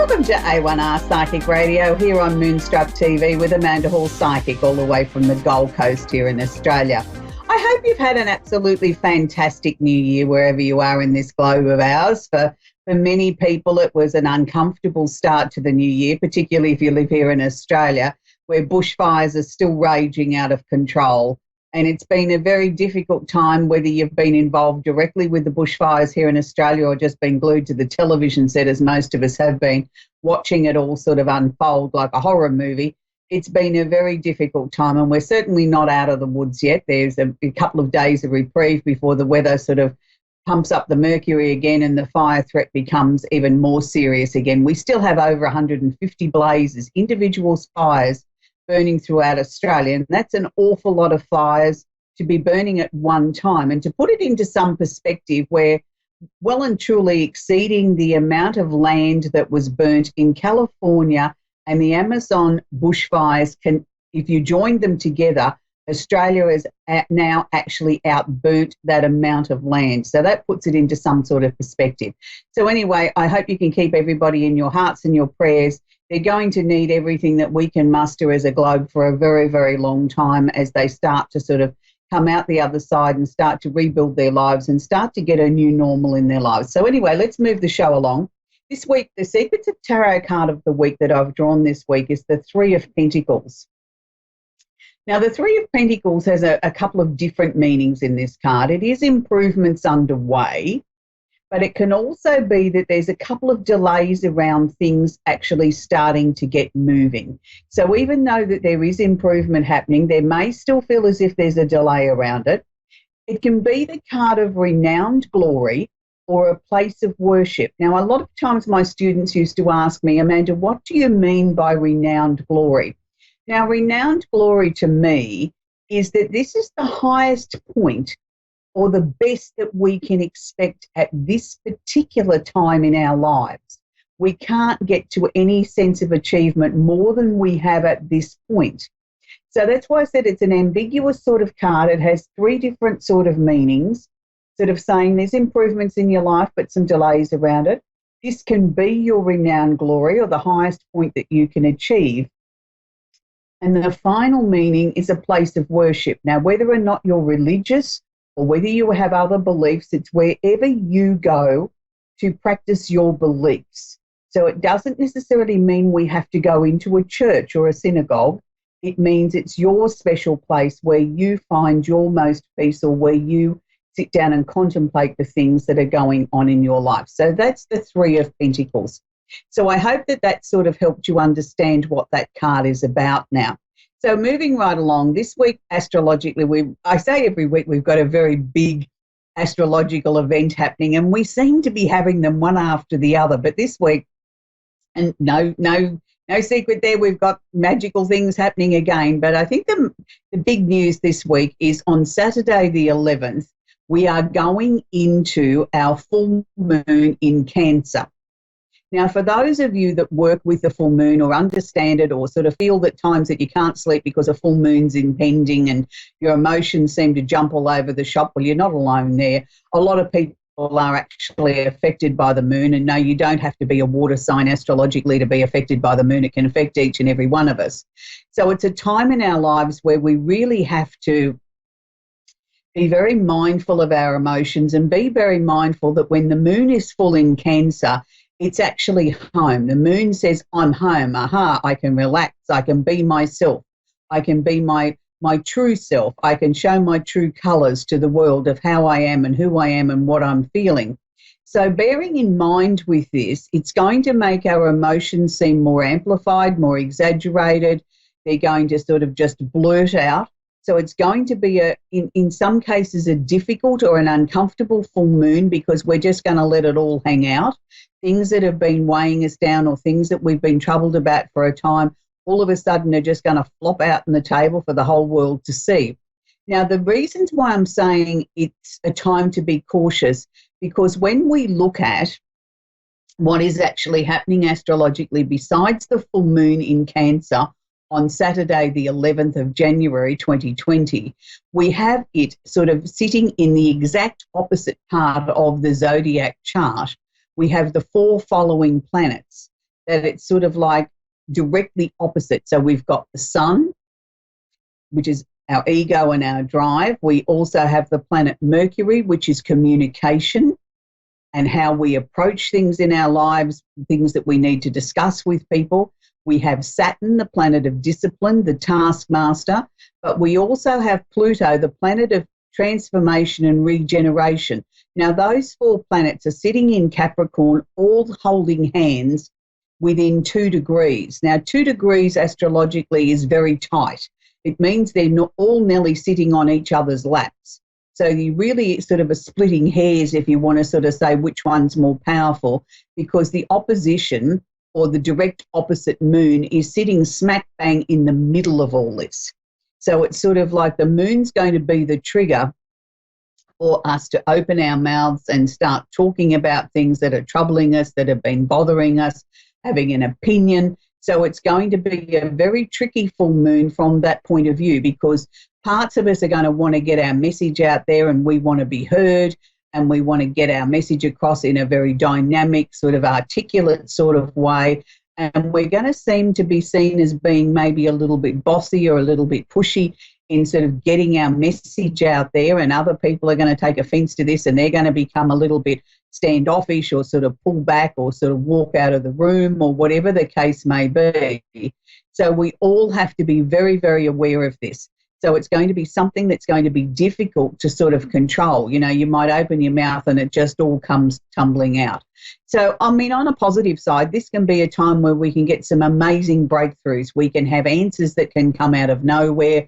Welcome to A1R Psychic Radio here on Moonstruck TV with Amanda Hall Psychic all the way from the Gold Coast here in Australia. I hope you've had an absolutely fantastic new year wherever you are in this globe of ours. For many people, it was an uncomfortable start to the new year, particularly if you live here in Australia, where bushfires are still raging out of control. And it's been a very difficult time, whether you've been involved directly with the bushfires here in Australia or just been glued to the television set, as most of us have been, watching it all sort of unfold like a horror movie. It's been a very difficult time, and we're certainly not out of the woods yet. There's a couple of days of reprieve before the weather sort of pumps up the mercury again and the fire threat becomes even more serious again. We still have over 150 blazes, individual fires, burning throughout Australia, and that's an awful lot of fires to be burning at one time. And to put it into some perspective, we're well and truly exceeding the amount of land that was burnt in California and the Amazon bushfires. If you join them together, Australia has now actually outburnt that amount of land. So that puts it into some sort of perspective. So anyway, I hope you can keep everybody in your hearts and your prayers. They're going to need everything that we can muster as a globe for a very, very long time as they start to sort of come out the other side and start to rebuild their lives and start to get a new normal in their lives. So anyway, let's move the show along. This week, the Secrets of Tarot card of the week that I've drawn this week is the Three of Pentacles. Now, the Three of Pentacles has a couple of different meanings in this card. It is improvements underway, but it can also be that there's a couple of delays around things actually starting to get moving. So even though that there is improvement happening, there may still feel as if there's a delay around it. It can be the card of renowned glory or a place of worship. Now, a lot of times my students used to ask me, Amanda, what do you mean by renowned glory? Now, renowned glory to me is that this is the highest point or the best that we can expect at this particular time in our lives. We can't get to any sense of achievement more than we have at this point. So that's why I said it's an ambiguous sort of card. It has three different sort of meanings, sort of saying there's improvements in your life but some delays around it. This can be your renowned glory or the highest point that you can achieve. And the final meaning is a place of worship. Now, whether or not you're religious or whether you have other beliefs, it's wherever you go to practice your beliefs. So it doesn't necessarily mean we have to go into a church or a synagogue. It means it's your special place where you find your most peace or where you sit down and contemplate the things that are going on in your life. So that's the Three of Pentacles. So I hope that that sort of helped you understand what that card is about now. So moving right along, this week astrologically, I say every week we've got a very big astrological event happening, and we seem to be having them one after the other. But this week, and no secret there, we've got magical things happening again. But I think the big news this week is on Saturday the 11th, we are going into our full moon in Cancer. Now, for those of you that work with the full moon or understand it or sort of feel that times that you can't sleep because a full moon's impending and your emotions seem to jump all over the shop, well, you're not alone there. A lot of people are actually affected by the moon, and no, you don't have to be a water sign astrologically to be affected by the moon. It can affect each and every one of us. So it's a time in our lives where we really have to be very mindful of our emotions and be very mindful that when the moon is full in Cancer, it's actually home. The moon says, I'm home. Aha, I can relax. I can be myself. I can be my true self. I can show my true colours to the world of how I am and who I am and what I'm feeling. So bearing in mind with this, it's going to make our emotions seem more amplified, more exaggerated. They're going to sort of just blurt out. So it's going to be, in some cases, a difficult or an uncomfortable full moon because we're just going to let it all hang out. Things that have been weighing us down or things that we've been troubled about for a time, all of a sudden are just going to flop out on the table for the whole world to see. Now, the reasons why I'm saying it's a time to be cautious, because when we look at what is actually happening astrologically besides the full moon in Cancer on Saturday, the 11th of January 2020, we have it sort of sitting in the exact opposite part of the zodiac chart. We have the four following planets. that it's sort of like directly opposite. So we've got the sun, which is our ego and our drive. We also have the planet Mercury, which is communication and how we approach things in our lives, things that we need to discuss with people. We have Saturn, the planet of discipline, the taskmaster, but we also have Pluto, the planet of transformation and regeneration. Now, those 4 planets are sitting in Capricorn, all holding hands within 2 degrees. Now, 2 degrees astrologically is very tight. It means they're not all nearly sitting on each other's laps. So you really sort of are splitting hairs if you want to sort of say which one's more powerful, because the opposition or the direct opposite moon is sitting smack bang in the middle of all this. So it's sort of like the moon's going to be the trigger for us to open our mouths and start talking about things that are troubling us, that have been bothering us, having an opinion. So it's going to be a very tricky full moon from that point of view, because parts of us are going to want to get our message out there, and we want to be heard, and we want to get our message across in a very dynamic, sort of articulate sort of way. And we're going to seem to be seen as being maybe a little bit bossy or a little bit pushy in sort of getting our message out there, and other people are going to take offence to this, and they're going to become a little bit standoffish or sort of pull back or sort of walk out of the room or whatever the case may be. So we all have to be very, very aware of this. So it's going to be something that's going to be difficult to sort of control. You know, you might open your mouth and it just all comes tumbling out. So, I mean, on a positive side, this can be a time where we can get some amazing breakthroughs. We can have answers that can come out of nowhere.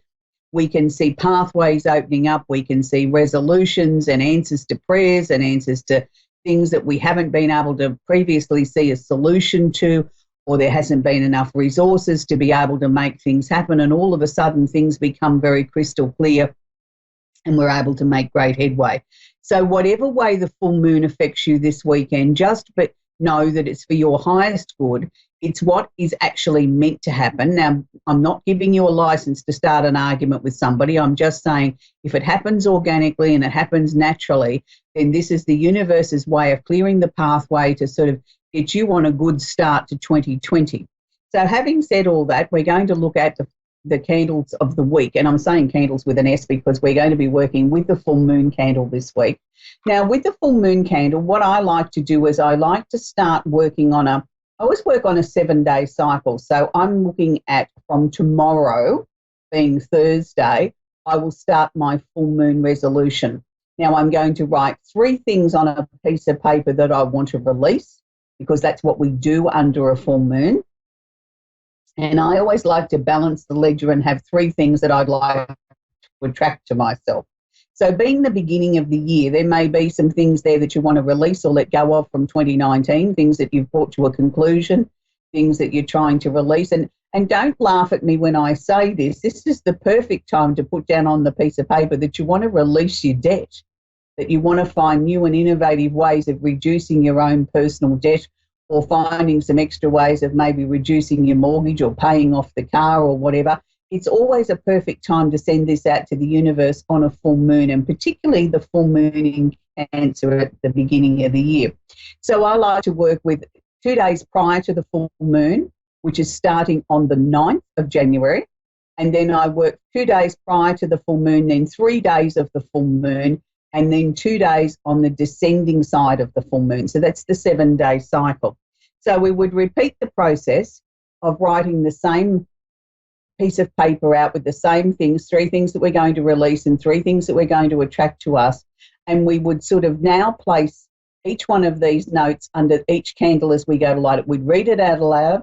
We can see pathways opening up. We can see resolutions and answers to prayers and answers to things that we haven't been able to previously see a solution to, or there hasn't been enough resources to be able to make things happen. And all of a sudden things become very crystal clear and we're able to make great headway. So whatever way the full moon affects you this weekend, just but know that it's for your highest good. It's what is actually meant to happen. Now, I'm not giving you a license to start an argument with somebody. I'm just saying if it happens organically and it happens naturally, then this is the universe's way of clearing the pathway to sort of get you on a good start to 2020. So having said all that, we're going to look at the candles of the week. And I'm saying candles with an S because we're going to be working with the full moon candle this week. Now, with the full moon candle, what I like to do is I like to start working on I always work on a 7-day cycle. So I'm looking at from tomorrow, being Thursday, I will start my full moon resolution. Now I'm going to write 3 things on a piece of paper that I want to release, because that's what we do under a full moon. And I always like to balance the ledger and have 3 things that I'd like to attract to myself. So being the beginning of the year, there may be some things there that you want to release or let go of from 2019, things that you've brought to a conclusion, things that you're trying to release. And don't laugh at me when I say this. This is the perfect time to put down on the piece of paper that you want to release your debt, that you want to find new and innovative ways of reducing your own personal debt, or finding some extra ways of maybe reducing your mortgage or paying off the car or whatever. It's always a perfect time to send this out to the universe on a full moon, and particularly the full moon in Cancer at the beginning of the year. So I like to work with 2 days prior to the full moon, which is starting on the 9th of January. And then I work 2 days prior to the full moon, then 3 days of the full moon, and then 2 days on the descending side of the full moon. So that's the 7-day cycle. So we would repeat the process of writing the same piece of paper out with the same things, 3 things that we're going to release and 3 things that we're going to attract to us. And we would sort of now place each one of these notes under each candle as we go to light it. We'd read it out aloud,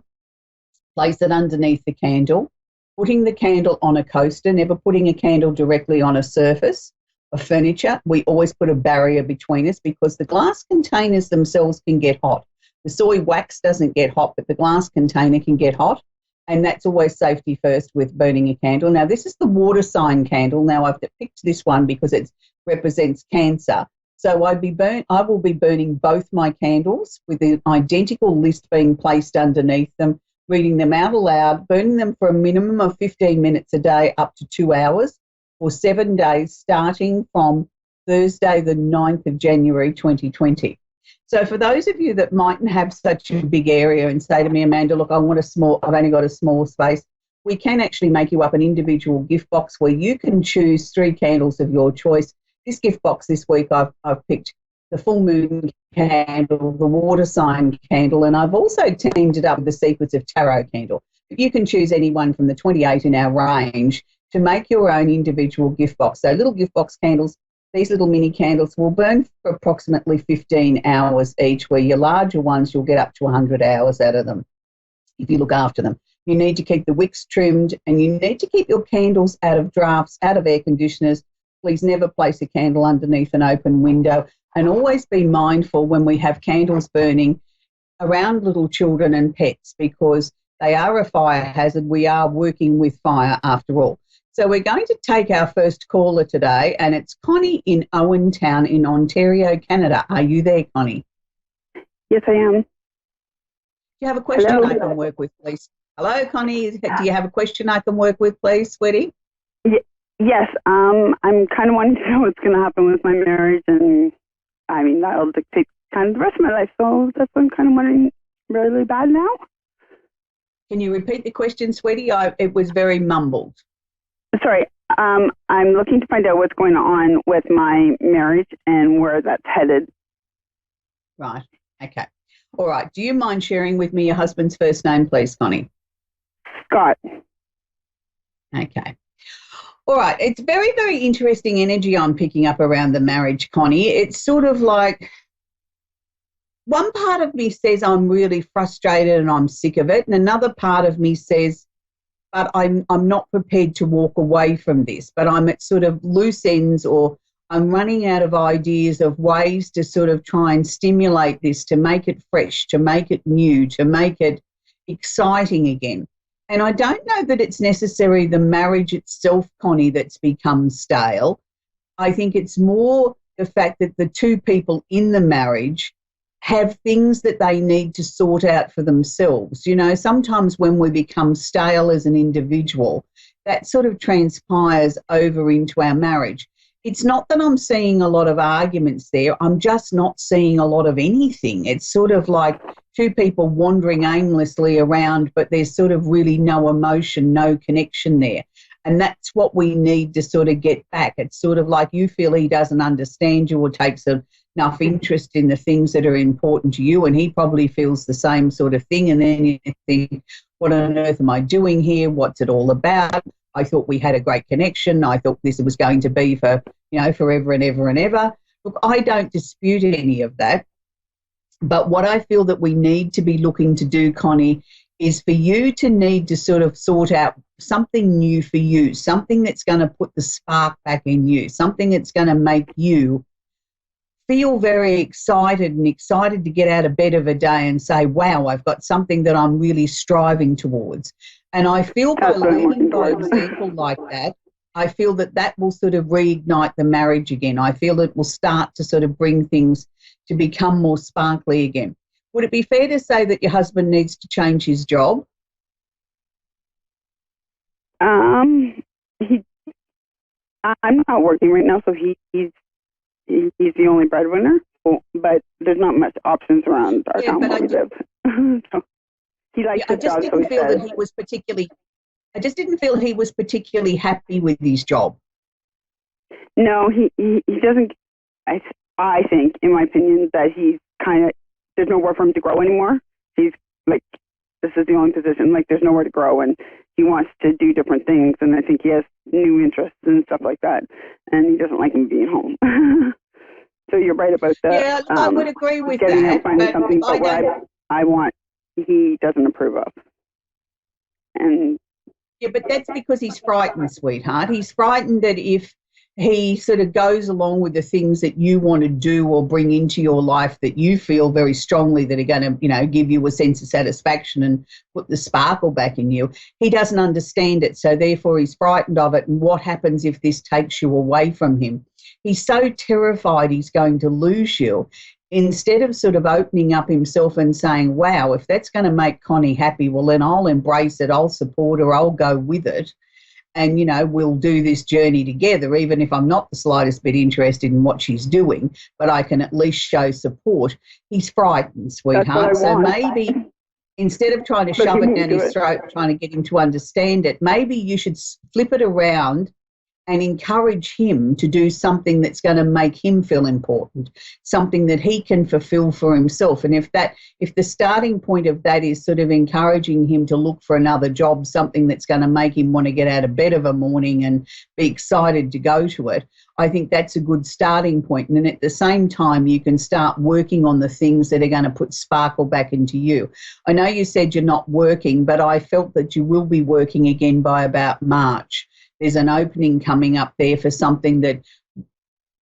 place it underneath the candle, putting the candle on a coaster, never putting a candle directly on a surface of furniture. We always put a barrier between us because the glass containers themselves can get hot. The soy wax doesn't get hot, but the glass container can get hot. And that's always safety first with burning a candle. Now, this is the water sign candle. Now, I've picked this one because it represents Cancer. So I will be burning both my candles with an identical list being placed underneath them, reading them out aloud, burning them for a minimum of 15 minutes a day up to 2 hours for 7 days, starting from Thursday, the 9th of January, 2020. So for those of you that mightn't have such a big area and say to me, Amanda, look, I've only got a small space, we can actually make you up an individual gift box where you can choose 3 candles of your choice. This gift box this week, I've picked the full moon candle, the water sign candle, and I've also teamed it up with the Secrets of Tarot candle. You can choose any one from the 28 in our range to make your own individual gift box. So little gift box candles, these little mini candles will burn for approximately 15 hours each, where your larger ones, you'll get up to 100 hours out of them if you look after them. You need to keep the wicks trimmed, and you need to keep your candles out of drafts, out of air conditioners. Please never place a candle underneath an open window, and always be mindful when we have candles burning around little children and pets, because they are a fire hazard. We are working with fire after all. So we're going to take our first caller today, and it's Connie in Owentown in Ontario, Canada. Are you there, Connie? Yes, I am. Do you have a question Hello? I can work with, please? Hello, Connie. Do you have a question I can work with, please, sweetie? Yes, I'm kind of wanting to know what's going to happen with my marriage, and I mean, that'll dictate kind of the rest of my life, so that's what I'm kind of wondering really bad now. Can you repeat the question, sweetie? It was very mumbled. Sorry, I'm looking to find out what's going on with my marriage and where that's headed. Right, okay. All right, do you mind sharing with me your husband's first name, please, Connie? Scott. Okay. All right, it's very, very interesting energy I'm picking up around the marriage, Connie. It's sort of like one part of me says I'm really frustrated and I'm sick of it, and another part of me says, but I'm not prepared to walk away from this, but I'm at sort of loose ends, or I'm running out of ideas of ways to sort of try and stimulate this, to make it fresh, to make it new, to make it exciting again. And I don't know that it's necessarily the marriage itself, Connie, that's become stale. I think it's more the fact that the two people in the marriage have things that they need to sort out for themselves. You know, sometimes when we become stale as an individual, that sort of transpires over into our marriage. It's not that I'm seeing a lot of arguments there. I'm just not seeing a lot of anything. It's sort of like two people wandering aimlessly around, but there's sort of really no emotion, no connection there. And that's what we need to sort of get back. It's sort of like you feel he doesn't understand you or takes enough interest in the things that are important to you, and he probably feels the same sort of thing. And then you think, what on earth am I doing here? What's it all about? I thought we had a great connection. I thought this was going to be for, you know, forever and ever and ever. Look, I don't dispute any of that. But what I feel that we need to be looking to do, Connie, is for you to need to sort of sort out something new for you, something that's going to put the spark back in you, something that's going to make you feel very excited to get out of bed of a day and say, wow, I've got something that I'm really striving towards. And I feel by leading by example like that, I feel that that will sort of reignite the marriage again. I feel it will start to sort of bring things to become more sparkly again. Would it be fair to say that your husband needs to change his job? I'm not working right now, so he's the only breadwinner. But there's not much options around our town where we live. So he likes his job, so he says. I just didn't feel he was particularly happy with his job. No, he doesn't. I think, in my opinion, that he's kind of, there's nowhere for him to grow anymore. He's like, this is the only position, like there's nowhere to grow, and he wants to do different things, and I think he has new interests and stuff like that, and he doesn't like him being home. So you're right about that. Yeah, I would agree with getting that. Him finding something, but what I want, he doesn't approve of. And yeah, but that's because he's frightened, sweetheart. He's frightened that if he sort of goes along with the things that you want to do or bring into your life that you feel very strongly that are going to, you know, give you a sense of satisfaction and put the sparkle back in you, he doesn't understand it. So therefore he's frightened of it. And what happens if this takes you away from him? He's so terrified he's going to lose you. Instead of sort of opening up himself and saying, wow, if that's going to make Connie happy, well, then I'll embrace it, I'll support her, I'll go with it. and, we'll do this journey together, even if I'm not the slightest bit interested in what she's doing, but I can at least show support. He's frightened, sweetheart. So maybe instead of trying to shove it down his throat, trying to get him to understand it, maybe you should flip it around and encourage him to do something that's going to make him feel important, something that he can fulfill for himself. And if the starting point of that is sort of encouraging him to look for another job, something that's going to make him want to get out of bed of a morning and be excited to go to it, I think that's a good starting point. And then at the same time, you can start working on the things that are going to put sparkle back into you. I know you said you're not working, but I felt that you will be working again by about March. There's an opening coming up there for something that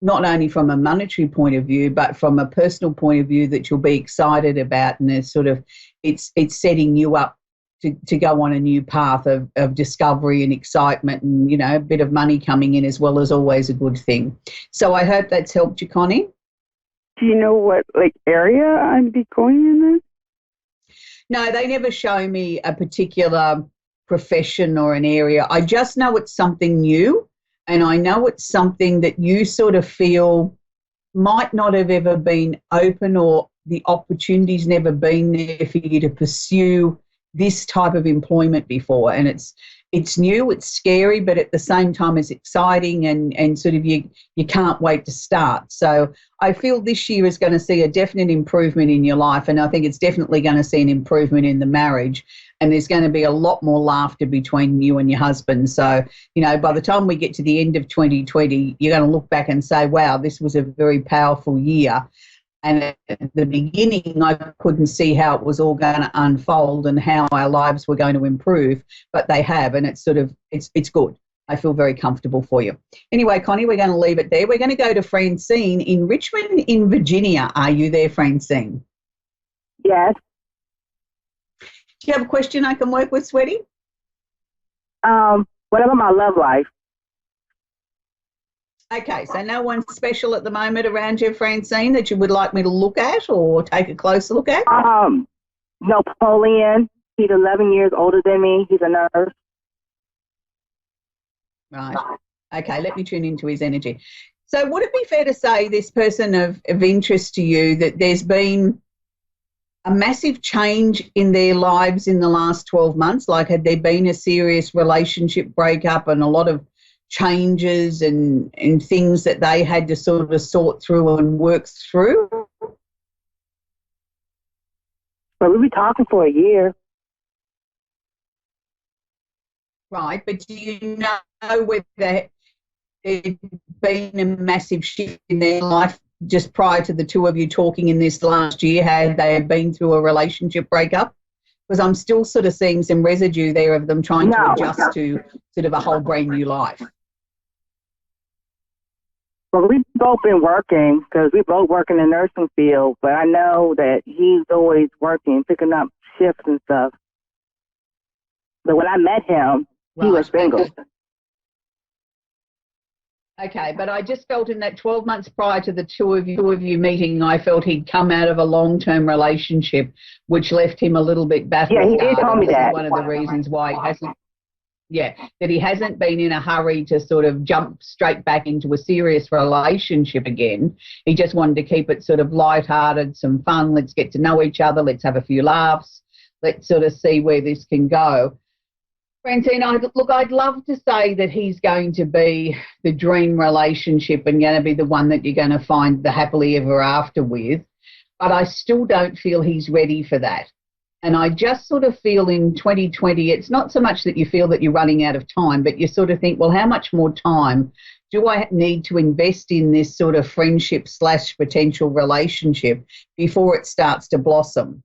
not only from a monetary point of view, but from a personal point of view that you'll be excited about. And it's sort of, it's setting you up to go on a new path of discovery and excitement and, a bit of money coming in as well, as always a good thing. So I hope that's helped you, Connie. Do you know what area I'd be going in then? No, they never show me a particular profession or an area. I just know it's something new, and I know it's something that you sort of feel might not have ever been open, or the opportunity's never been there for you to pursue this type of employment before. And it's new, it's scary, but at the same time it's exciting, and sort of you can't wait to start. So I feel this year is going to see a definite improvement in your life, and I think it's definitely going to see an improvement in the marriage, and there's going to be a lot more laughter between you and your husband. So, by the time we get to the end of 2020, you're going to look back and say, wow, this was a very powerful year. And at the beginning, I couldn't see how it was all going to unfold and how our lives were going to improve, but they have, and it's sort of, it's good. I feel very comfortable for you. Anyway, Connie, we're going to leave it there. We're going to go to Francine in Richmond in Virginia. Are you there, Francine? Yes. Do you have a question I can work with, sweetie? What about my love life? Okay, so no one special at the moment around you, Francine, that you would like me to look at or take a closer look at? Napoleon. He's 11 years older than me. He's a nurse. Right. Okay, let me tune into his energy. So would it be fair to say, this person of interest to you, that there's been a massive change in their lives in the last 12 months? Like, had there been a serious relationship breakup and a lot of changes and things that they had to sort of sort through and work through? Well, we were talking for a year. Right, but do you know whether there'd been a massive shift in their life just prior to the two of you talking in this last year? Had they been through a relationship breakup? Because I'm still sort of seeing some residue there of them trying to adjust to sort of a whole brand new life. Well, we've both been working, because we both work in the nursing field, but I know that he's always working, picking up shifts and stuff. But when I met him, he was single. Okay, but I just felt in that 12 months prior to the two of you meeting, I felt he'd come out of a long-term relationship, which left him a little bit battle. Yeah, he did tell me that. One of the reasons why he hasn't been in a hurry to sort of jump straight back into a serious relationship again. He just wanted to keep it sort of lighthearted, some fun. Let's get to know each other. Let's have a few laughs. Let's sort of see where this can go. Francine, I'd love to say that he's going to be the dream relationship and going to be the one that you're going to find the happily ever after with, but I still don't feel he's ready for that. And I just sort of feel in 2020, it's not so much that you feel that you're running out of time, but you sort of think, well, how much more time do I need to invest in this sort of friendship / potential relationship before it starts to blossom?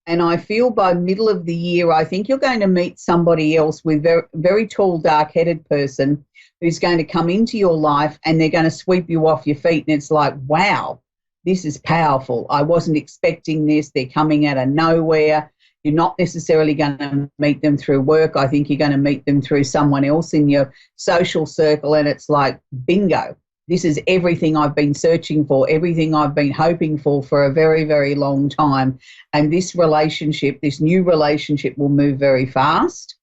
And I feel by middle of the year, I think you're going to meet somebody else with very, very tall, dark-headed person who's going to come into your life, and they're going to sweep you off your feet. And it's like, wow, this is powerful. I wasn't expecting this. They're coming out of nowhere. You're not necessarily going to meet them through work. I think you're going to meet them through someone else in your social circle. And it's like, bingo. This is everything I've been searching for, everything I've been hoping for a very, very long time. And this relationship, this new relationship, will move very fast.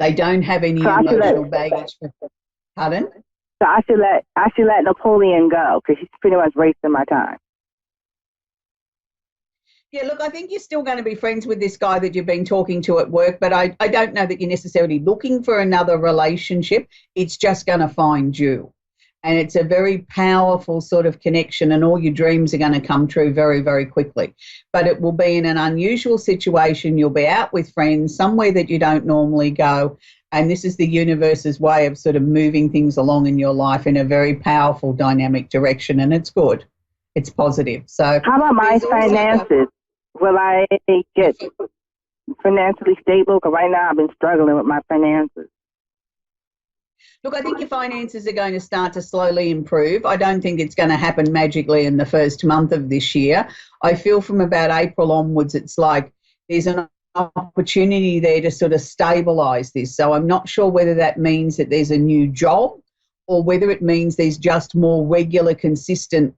They don't have any So emotional baggage. Pardon? So I should let Napoleon go because he's pretty much wasting my time. Yeah, look, I think you're still going to be friends with this guy that you've been talking to at work, but I don't know that you're necessarily looking for another relationship. It's just going to find you. And it's a very powerful sort of connection, and all your dreams are going to come true very, very quickly. But it will be in an unusual situation. You'll be out with friends, somewhere that you don't normally go. And this is the universe's way of sort of moving things along in your life in a very powerful, dynamic direction. And it's good. It's positive. So, how about my finances? Will I get financially stable? Because right now I've been struggling with my finances. Look, I think your finances are going to start to slowly improve. I don't think it's going to happen magically in the first month of this year. I feel from about April onwards, it's like there's an opportunity there to sort of stabilise this. So I'm not sure whether that means that there's a new job or whether it means there's just more regular, consistent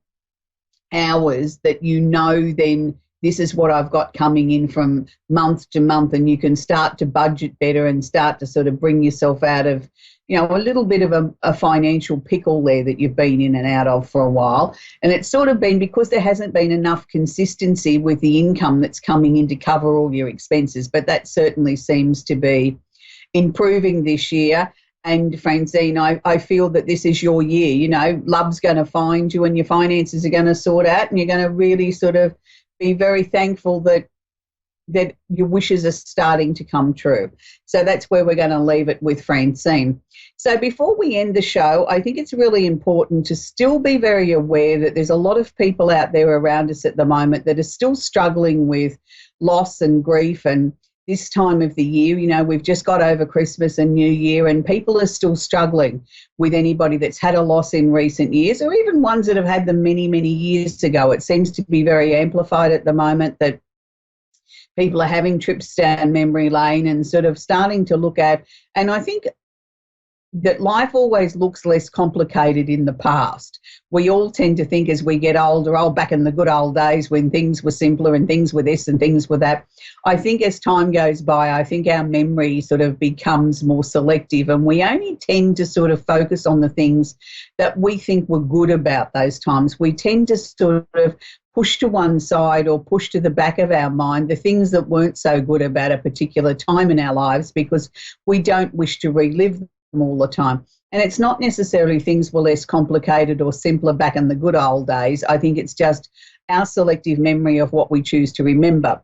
hours that you know then this is what I've got coming in from month to month, and you can start to budget better and start to sort of bring yourself out of, you know, a little bit of a financial pickle there that you've been in and out of for a while. And it's sort of been because there hasn't been enough consistency with the income that's coming in to cover all your expenses, but that certainly seems to be improving this year. And Francine, I feel that this is your year. You know, love's going to find you and your finances are going to sort out, and you're going to really sort of be very thankful that your wishes are starting to come true. So that's where we're going to leave it with Francine. So before we end the show, I think it's really important to still be very aware that there's a lot of people out there around us at the moment that are still struggling with loss and grief. And this time of the year, you know, we've just got over Christmas and New Year, and people are still struggling with anybody that's had a loss in recent years, or even ones that have had them many, many years ago. It seems to be very amplified at the moment that people are having trips down memory lane and sort of starting to look at, and I think that life always looks less complicated in the past. We all tend to think as we get older, oh, back in the good old days when things were simpler and things were this and things were that. I think as time goes by, I think our memory sort of becomes more selective, and we only tend to sort of focus on the things that we think were good about those times. We tend to sort of push to one side or push to the back of our mind the things that weren't so good about a particular time in our lives because we don't wish to relive them all the time. And it's not necessarily things were less complicated or simpler back in the good old days. I think it's just our selective memory of what we choose to remember.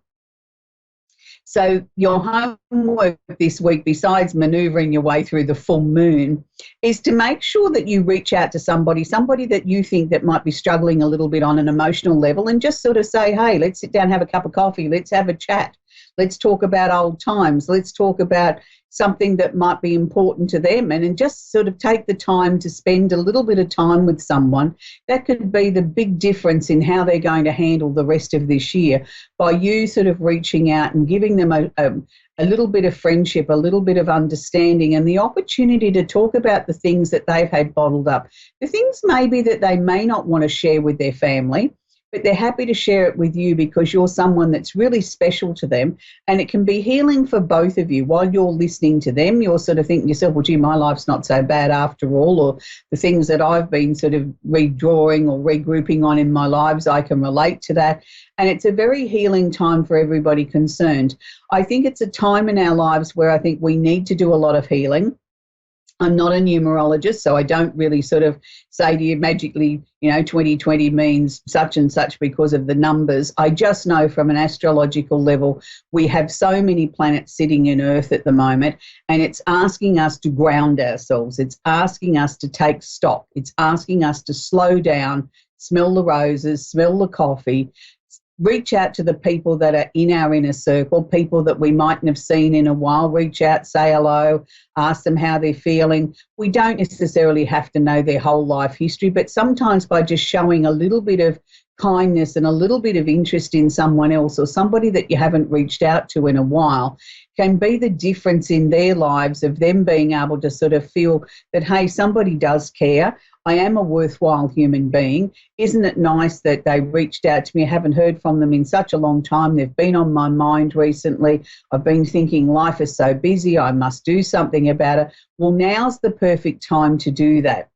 So your homework this week, besides manoeuvring your way through the full moon, is to make sure that you reach out to somebody that you think that might be struggling a little bit on an emotional level, and just sort of say, hey, let's sit down, have a cup of coffee, let's have a chat. Let's talk about old times. Let's talk about something that might be important to them, and just sort of take the time to spend a little bit of time with someone. That could be the big difference in how they're going to handle the rest of this year, by you sort of reaching out and giving them a little bit of friendship, a little bit of understanding, and the opportunity to talk about the things that they've had bottled up, the things maybe that they may not want to share with their family, but they're happy to share it with you because you're someone that's really special to them. And it can be healing for both of you. While you're listening to them, you're sort of thinking to yourself, well, gee, my life's not so bad after all, or the things that I've been sort of redrawing or regrouping on in my lives, I can relate to that. And it's a very healing time for everybody concerned. I think it's a time in our lives where I think we need to do a lot of healing. I'm not a numerologist, so I don't really sort of say to you magically, 2020 means such and such because of the numbers. I just know from an astrological level, we have so many planets sitting in Earth at the moment, and it's asking us to ground ourselves. It's asking us to take stock. It's asking us to slow down, smell the roses, smell the coffee, reach out to the people that are in our inner circle, people that we mightn't have seen in a while. Reach out, say hello, ask them how they're feeling. We don't necessarily have to know their whole life history, but sometimes by just showing a little bit of kindness and a little bit of interest in someone else or somebody that you haven't reached out to in a while can be the difference in their lives, of them being able to sort of feel that, hey, somebody does care. I am a worthwhile human being. Isn't it nice that they reached out to me? I haven't heard from them in such a long time. They've been on my mind recently. I've been thinking life is so busy. I must do something about it. Well, now's the perfect time to do that,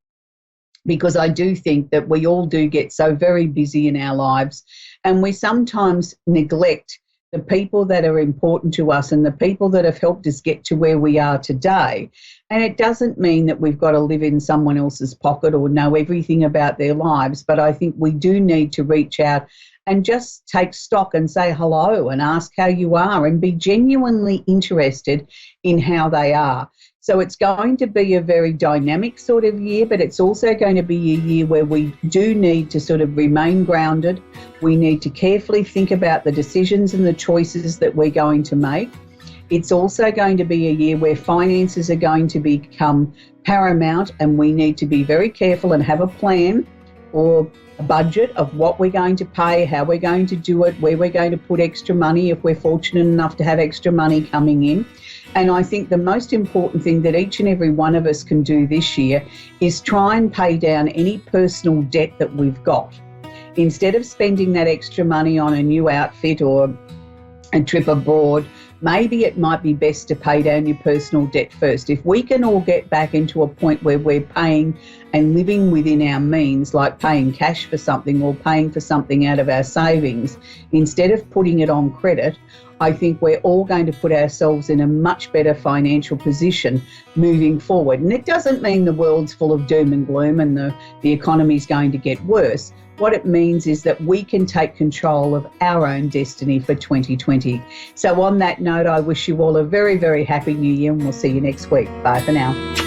because I do think that we all do get so very busy in our lives, and we sometimes neglect the people that are important to us and the people that have helped us get to where we are today. And it doesn't mean that we've got to live in someone else's pocket or know everything about their lives, but I think we do need to reach out and just take stock and say hello and ask how you are and be genuinely interested in how they are. So it's going to be a very dynamic sort of year, but it's also going to be a year where we do need to sort of remain grounded. We need to carefully think about the decisions and the choices that we're going to make. It's also going to be a year where finances are going to become paramount, and we need to be very careful and have a plan or a budget of what we're going to pay, how we're going to do it, where we're going to put extra money if we're fortunate enough to have extra money coming in. And I think the most important thing that each and every one of us can do this year is try and pay down any personal debt that we've got. Instead of spending that extra money on a new outfit or a trip abroad, maybe it might be best to pay down your personal debt first. If we can all get back into a point where we're paying and living within our means, like paying cash for something or paying for something out of our savings, instead of putting it on credit, I think we're all going to put ourselves in a much better financial position moving forward. And it doesn't mean the world's full of doom and gloom and the economy's going to get worse. What it means is that we can take control of our own destiny for 2020. So on that note, I wish you all a very, very happy new year, and we'll see you next week. Bye for now.